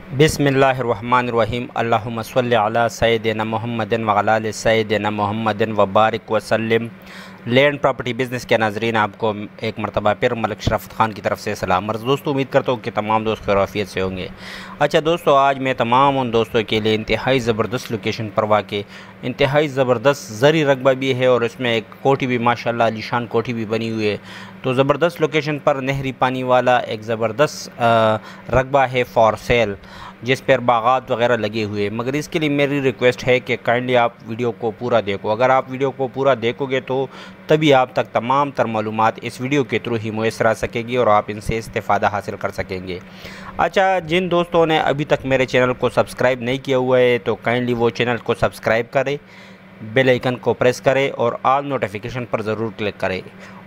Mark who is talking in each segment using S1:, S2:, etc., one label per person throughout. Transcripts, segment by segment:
S1: बिस्मिल्लाहिर्रहमानिर्रहीम अल्लाहुम्मा सल्लि अला सय्यिदिना मुहम्मदिन व अला आलि सय्यिदिना मुहम्मदिन व बारिक वसल्लिम। लैंड प्रॉपर्टी बिज़नेस के नाज़रीन, आपको एक मरतबा फिर मलिक शरफ़त ख़ान की तरफ से सलाम अर्ज़। दोस्तों, उम्मीद करता हूँ कि तमाम दोस्त खैरियत से होंगे। अच्छा दोस्तों, आज मैं तमाम उन दोस्तों के लिए इंतहाई ज़बरदस्त लोकेशन पर वाक़े इंतहाई ज़बरदस्त ज़री रकबा भी है और इसमें एक कोठी भी माशाल्लाह आलीशान कोठी भी बनी हुई है। तो ज़बरदस्त लोकेशन पर नहरी पानी वाला एक ज़बरदस्त रकबा है फॉर सेल, जिस पर बागात वगैरह लगे हुए। मगर इसके लिए मेरी रिक्वेस्ट है कि काइंडली आप वीडियो को पूरा देखो। अगर आप वीडियो को पूरा देखोगे तो तभी आप तक तमाम तर मालूमात इस वीडियो के थ्रू ही मुयसर आ सकेगी और आप इनसे इस्तेफ़ादा हासिल कर सकेंगे। अच्छा, जिन दोस्तों ने अभी तक मेरे चैनल को सब्सक्राइब नहीं किया हुआ है तो काइंडली वो चैनल को सब्सक्राइब करें, बेल आइकन को प्रेस करें और ऑल नोटिफिकेशन पर ज़रूर क्लिक करें,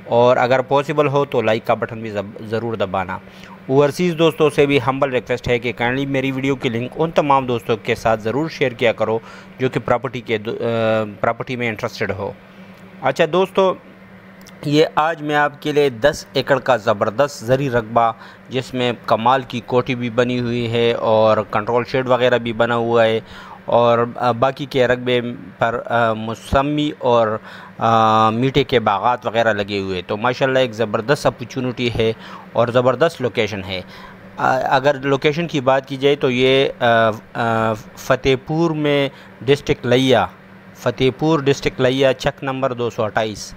S1: और अगर पॉसिबल हो तो लाइक का बटन भी ज़रूर दबाना। ओवरसीज़ दोस्तों से भी हम्बल रिक्वेस्ट है कि काइंडली मेरी वीडियो की लिंक उन तमाम दोस्तों के साथ ज़रूर शेयर किया करो जो कि प्रॉपर्टी में इंटरेस्टेड हो। अच्छा दोस्तों, ये आज मैं आपके लिए 10 एकड़ का ज़बरदस्त ज़री रकबा, जिसमें कमाल की कोठी भी बनी हुई है और कंट्रोल शेड वगैरह भी बना हुआ है, और बाकी के रकबे पर मौसमी और मीठे के बागात वगैरह लगे हुए। तो माशाल्लाह एक ज़बरदस्त अपॉर्चुनिटी है और ज़बरदस्त लोकेशन है। अगर लोकेशन की बात की जाए तो ये फ़तेहपुर में फ़तेहपुर डिस्ट्रिक्ट लिया चक नंबर 228,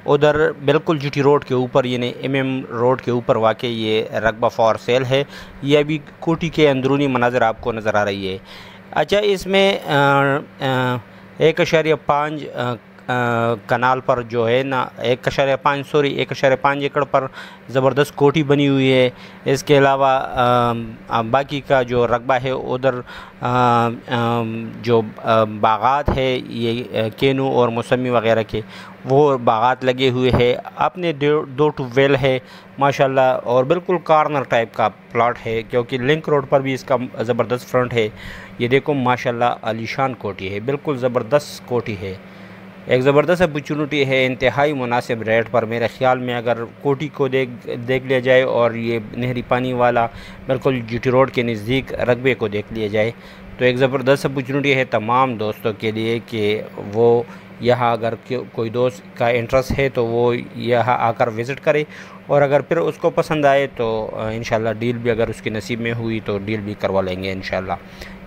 S1: उधर बिल्कुल जीटी रोड के ऊपर यानी MM रोड के ऊपर वाक़ ये रकबा फॉर सेल है। ये अभी कोठी के अंदरूनी मनाज़र आपको नज़र आ रही है। अच्छा, इसमें 1.5 कनाल पर जो है ना 1.5 एकड़ पर ज़बरदस्त कोठी बनी हुई है। इसके अलावा बाकी का जो रकबा है उधर जो बागात है ये केनू और मौसमी वगैरह के वो बागात लगे हुए हैं। अपने 2 ट्यूबवेल है माशाल्लाह, और बिल्कुल कॉर्नर टाइप का प्लॉट है क्योंकि लिंक रोड पर भी इसका ज़बरदस्त फ्रंट है। ये देखो माशाल्लाह आलीशान कोठी है, बिल्कुल ज़बरदस्त कोठी है, एक ज़बरदस्त अपॉर्चुनिटी है इंतहाई मुनासिब रेट पर। मेरे ख़्याल में अगर कोठी को देख लिया जाए और ये नहरी पानी वाला बिल्कुल जीटी रोड के नज़दीक रकबे को देख लिया जाए तो एक ज़बरदस्त अपॉर्चुनिटी है तमाम दोस्तों के लिए कि वो यहाँ अगर कोई दोस्त का इंटरेस्ट है तो वो यहाँ आकर विज़िट करे, और अगर फिर उसको पसंद आए तो इंशाल्लाह डील भी अगर उसकी नसीब में हुई तो डील भी करवा लेंगे इंशाल्लाह।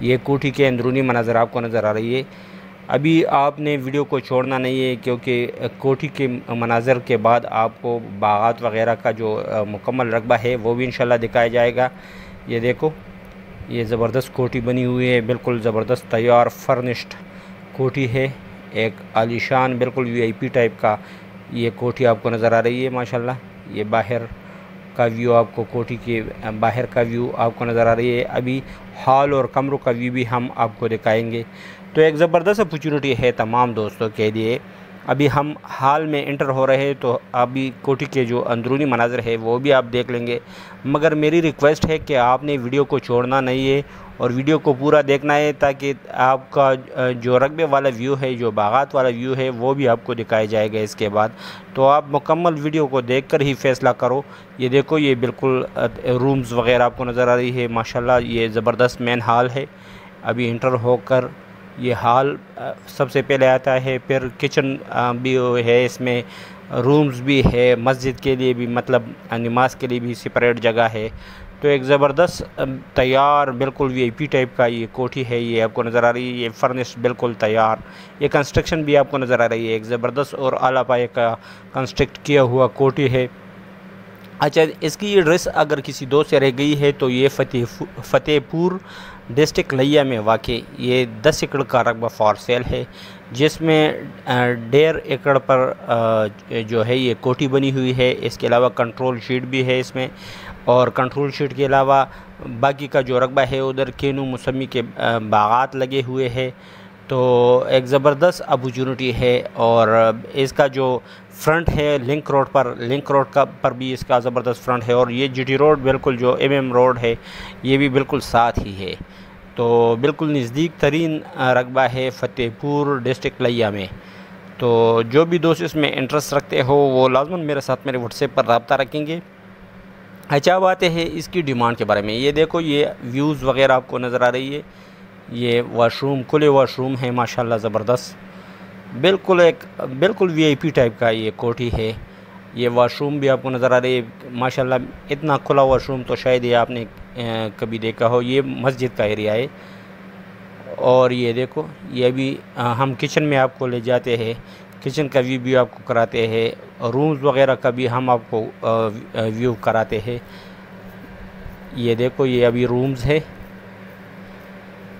S1: ये कोठी के अंदरूनी मनाज़र आपको नज़र आ रही है। अभी आपने वीडियो को छोड़ना नहीं है क्योंकि कोठी के मनाज़र के बाद आपको बागात वगैरह का जो मुकम्मल रकबा है वो भी इंशाल्लाह दिखाया जाएगा। ये देखो, ये ज़बरदस्त कोठी बनी हुई है, बिल्कुल ज़बरदस्त तैयार फर्निश्ड कोठी है, एक आलीशान बिल्कुल VIP टाइप का ये कोठी आपको नज़र आ रही है माशाल्लाह। ये बाहर का व्यू आपको कोठी के बाहर का व्यू आपको नज़र आ रही है। अभी हॉल और कमरों का व्यू भी हम आपको दिखाएंगे। तो एक ज़बरदस्त अपॉर्चुनिटी है तमाम दोस्तों के लिए। अभी हम हाल में इंटर हो रहे हैं तो अभी कोठी के जो अंदरूनी मनाज़र है वो भी आप देख लेंगे, मगर मेरी रिक्वेस्ट है कि आपने वीडियो को छोड़ना नहीं है और वीडियो को पूरा देखना है ताकि आपका जो रकबे वाला व्यू है, जो बागात वाला व्यू है वो भी आपको दिखाया जाएगा इसके बाद। तो आप मुकम्मल वीडियो को देखकर ही फ़ैसला करो। ये देखो, ये बिल्कुल रूम्स वगैरह आपको नज़र आ रही है माशाल्लाह। ये ज़बरदस्त मेन हॉल है। अभी इंटर होकर ये हॉल सबसे पहले आता है, फिर किचन भी है, इसमें रूम्स भी है, मस्जिद के लिए भी मतलब नमाज के लिए भी सेपरेट जगह है। तो एक ज़बरदस्त तैयार बिल्कुल VIP टाइप का ये कोठी है, ये आपको नज़र आ रही है। ये फर्निश्ड बिल्कुल तैयार, ये कंस्ट्रक्शन भी आपको नज़र आ रही है, एक ज़बरदस्त और आला पाए का कंस्ट्रक्ट किया हुआ कोठी है। अच्छा, इसकी एड्रेस अगर किसी दोस्त से रह गई है तो ये फ़तेहपुर डिस्ट्रिक्ट लिया में वाक़ई ये 10 एकड़ का रकबा फॉर सेल है, जिसमें 1.5 एकड़ पर जो है ये कोठी बनी हुई है। इसके अलावा कंट्रोल शीट भी है इसमें, और कंट्रोल शीट के अलावा बाकी का जो रकबा है उधर केनू मौसमी के बागात लगे हुए हैं। तो एक ज़बरदस्त अपॉर्चुनिटी है, और इसका जो फ्रंट है लिंक रोड पर भी इसका ज़बरदस्त फ्रंट है, और ये जीटी रोड बिल्कुल जो MM रोड है ये भी बिल्कुल साथ ही है। तो बिल्कुल नज़दीक तरीन रकबा है फ़तेहपुर डिस्ट्रिक्ट लिया में। तो जो भी दोस्त इसमें इंटरेस्ट रखते हो वो लाज़मन मेरे साथ मेरे व्हाट्सएप पर रब्ता रखेंगे اچھا اب آتے ہیں اس کی ڈیمانڈ کے بارے میں۔ یہ دیکھو یہ ویوز وغیرہ آپ کو نظر آ رہی ہے، یہ واش روم کھلے واش روم ہے ماشاءاللہ زبردست، بالکل وی آئی پی ٹائپ کا یہ کوٹھی ہے۔ یہ واش روم بھی آپ کو نظر آ رہی ہے ماشاءاللہ، اتنا کھلا واش روم تو شاید یہ آپ نے کبھی دیکھا ہو۔ یہ مسجد کا ایریا ہے، اور یہ دیکھو یہ بھی ہم کچن میں آپ کو لے جاتے ہیں، کچن کا ویو بھی آپ کو کراتے ہیں، رومز وغیرہ کا بھی ہم آپ کو ویو کراتے ہیں۔ یہ دیکھو یہ ابھی رومز ہے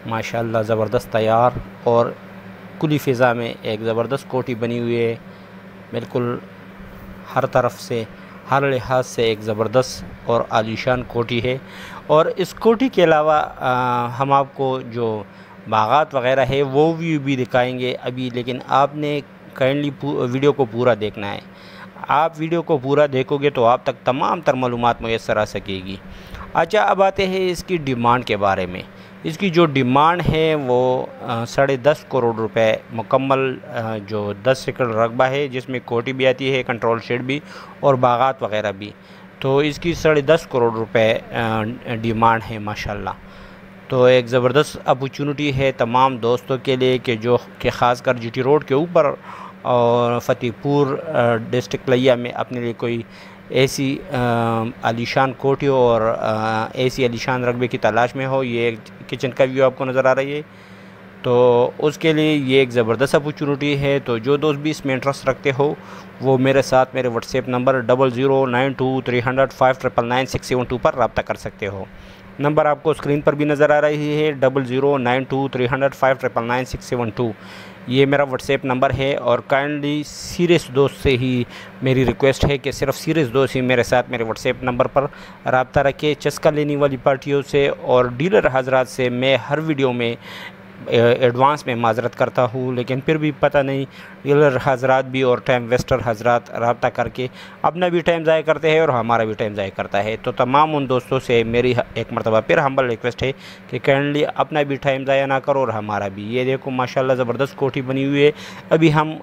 S1: ماشاءاللہ زبردست تیار، اور کھلی فضا میں ایک زبردست کوٹھی بنی ہوئی ہے، بالکل ہر طرف سے ہر لحاظ سے ایک زبردست اور عالیشان کوٹھی ہے۔ اور اس کوٹھی کے علاوہ ہم آپ کو جو باغات وغیرہ ہے وہ بھی دکھائیں گے ابھی، لیکن آپ نے کائنڈلی ویڈیو کو پورا دیکھنا ہے۔ آپ ویڈیو کو پورا دیکھو گے تو آپ تک تمام تر معلومات میسر آ سکے گی۔ اچھا اب آتے ہیں اس کی ڈیمانڈ کے بارے میں۔ اس کی جو ڈیمانڈ ہے وہ 10.5 کروڑ روپے مکمل، جو 10 ایکڑ رقبہ ہے جس میں کوٹھی بھی آتی ہے، کنٹرول شیڈ بھی اور باغات وغیرہ بھی، تو اس کی 10.5 کروڑ روپے ڈیمانڈ ہے ماشاءاللہ۔ تو ایک زبردست اپورچونٹی ہے تمام دوستوں کے لیے کہ خاص کر جی ٹی روڈ کے اوپر اور فتح پور ڈسٹرکٹ لیا میں اپنے لیے کوئی ایسی عالیشان کوٹھی اور ایسی عالیشان رقبے کی تلاش میں ہو۔ یہ کچن کا ویو آپ کو نظر آ رہی ہے، تو اس کے لیے یہ ایک زبردست اپورچونٹی ہے۔ تو جو دوست بھی اس میں انٹرسٹ رکھتے ہو وہ میرے ساتھ میرے واٹس ایپ نمبر 009230599672 پر رابطہ کر سکتے ہو۔ نمبر آپ کو اسکرین پر بھی نظر آ رہی ہے 009230599672، یہ میرا واٹس ایپ نمبر ہے۔ اور کائنڈلی سیریس دوست سے ہی میری ریکویسٹ ہے کہ صرف سیریس دوست ہی میرے ساتھ میرے واٹس ایپ نمبر پر رابطہ رکھے۔ چسکا لینے والی پارٹیوں سے اور ڈیلر حضرات سے میں ہر ویڈیو میں ایڈوانس میں معذرت کرتا ہوں، لیکن پھر بھی پتہ نہیں ڈیلر حضرات بھی اور ٹائم ویسٹر حضرات رابطہ کر کے اپنا بھی ٹائم ضائع کرتے ہیں اور ہمارا بھی ٹائم ضائع کرتا ہے۔ تو تمام ان دوستوں سے میری ایک مرتبہ پھر ہمبل ریکویسٹ ہے کہ کائنڈلی اپنا بھی ٹائم ضائع نہ کرو اور ہمارا بھی۔ یہ دیکھو ماشاءاللہ زبردست کوٹھی بنی ہوئی ہے۔ ابھی ہم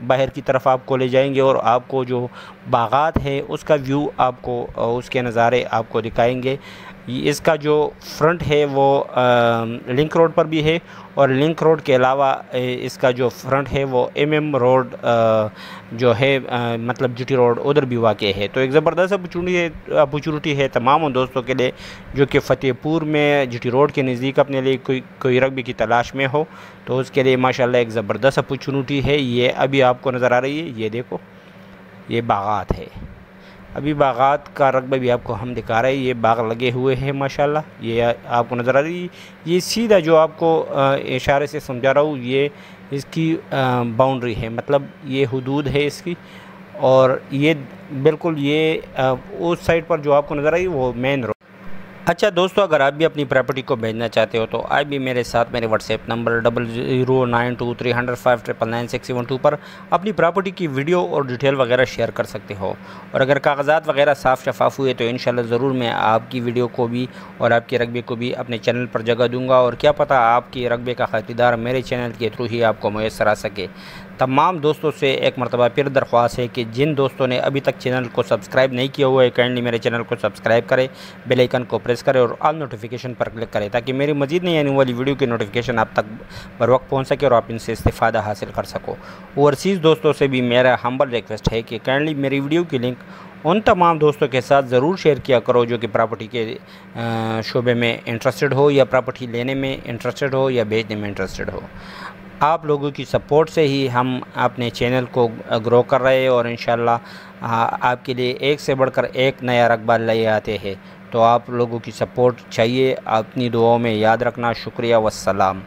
S1: باہر کی طرف آپ کو لے جائیں گے اور آپ کو جو باغات ہے اس کا ویو آپ کو اس کے نظارے آپ کو دکھائیں گے۔ اس کا جو فرنٹ ہے وہ لنک روڈ پر بھی ہے، اور لنک روڈ کے علاوہ اس کا جو فرنٹ ہے وہ ایم روڈ جو ہے مطلب جی ٹی روڈ ادھر بھی واقع ہے۔ تو ایک زبردست اپورچونٹی ہے تمام ان دوستوں کے لیے جو کہ فتح پور میں جی ٹی روڈ کے نزدیک اپنے لیے کوئی رقبے کی تلاش میں ہو، تو اس کے لیے ماشاءاللہ ایک زبردست اپورچونٹی ہے۔ یہ ابھی آپ کو نظر آ رہی ہے، یہ دیکھو یہ باغات ہے، ابھی باغات کا رقبہ بھی آپ کو ہم دکھا رہے ہیں۔ یہ باغ لگے ہوئے ہیں ماشاءاللہ، یہ آپ کو نظر آ رہی ہے۔ یہ سیدھا جو آپ کو اشارے سے سمجھا رہا ہوں یہ اس کی باؤنڈری ہے، مطلب یہ حدود ہے اس کی، اور یہ بالکل یہ اس سائڈ پر جو آپ کو نظر آ رہی ہے وہ مین روڈ۔ اچھا دوستو، اگر آپ بھی اپنی پراپرٹی کو بیچنا چاہتے ہو تو آپ بھی میرے ساتھ میرے واٹس ایپ نمبر 009230599672 پر اپنی پراپرٹی کی ویڈیو اور ڈیٹیل وغیرہ شیئر کر سکتے ہو، اور اگر کاغذات وغیرہ صاف شفاف ہوئے تو انشاءاللہ ضرور میں آپ کی ویڈیو کو بھی اور آپ کے رقبے کو بھی اپنے چینل پر جگہ دوں گا، اور کیا پتہ آپ کی رقبے کا خریدار میرے چینل کے تھرو ہی آپ کو میسر آ سکے۔ تمام دوستوں سے ایک مرتبہ پھر درخواست ہے کہ جن دوستوں نے ابھی تک چینل کو سبسکرائب نہیں کیا ہوا ہے کائنڈلی میرے چینل کو سبسکرائب کرے، بیل آئیکن کو پریس کرے اور آل نوٹیفیکیشن پر کلک کرے تاکہ میری مزید نئی آنے والی ویڈیو کی نوٹیفیکیشن آپ تک بر وقت پہنچ سکے اور آپ ان سے استفادہ حاصل کر سکو۔ اوورسیز دوستوں سے بھی میرا ہمبل ریکویسٹ ہے کہ کائنڈلی میری ویڈیو کی لنک ان تمام دوستوں کے ساتھ ضرور شیئر کیا کرو جو کہ پراپرٹی کے شعبے میں انٹرسٹڈ ہو، یا پراپرٹی لینے میں انٹرسٹڈ ہو، یا بیچنے میں انٹرسٹڈ ہو۔ آپ لوگوں کی سپورٹ سے ہی ہم اپنے چینل کو گرو کر رہے ہیں، اور انشاءاللہ آپ کے لیے ایک سے بڑھ کر ایک نیا رقبہ لے آتے ہیں۔ تو آپ لوگوں کی سپورٹ چاہیے، اپنی دعاؤں میں یاد رکھنا۔ شکریہ والسلام۔